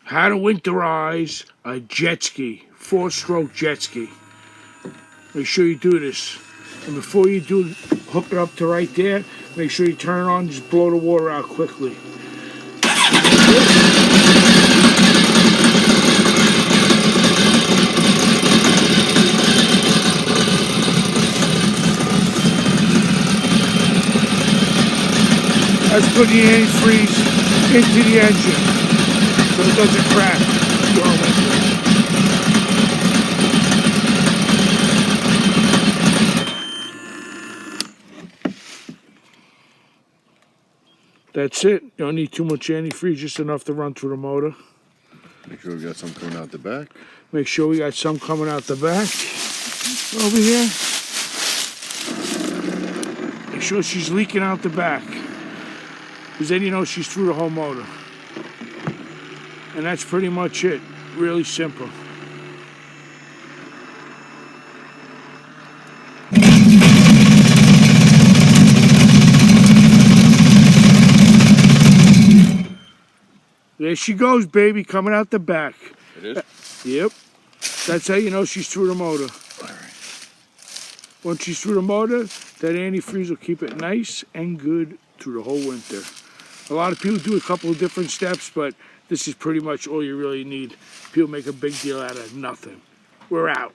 How to winterize a jet ski, 4-stroke jet ski. Make sure you do this. And before you do, hook it up to right there, make sure you turn it on, just blow the water out quickly. That's putting the antifreeze into the engine so it doesn't crack. That's it. You don't need too much antifreeze, just enough to run through the motor. Make sure we got some coming out the back. Make sure we got some coming out the back. Over here. Make sure she's leaking out the back. Because then you know she's through the whole motor. And that's pretty much it. Really simple. There she goes, baby, coming out the back. It is? Yep. That's how you know she's through the motor. All right. Once she's through the motor, that antifreeze will keep it nice and good through the whole winter. A lot of people do a couple of different steps, but this is pretty much all you really need. People make a big deal out of nothing. We're out.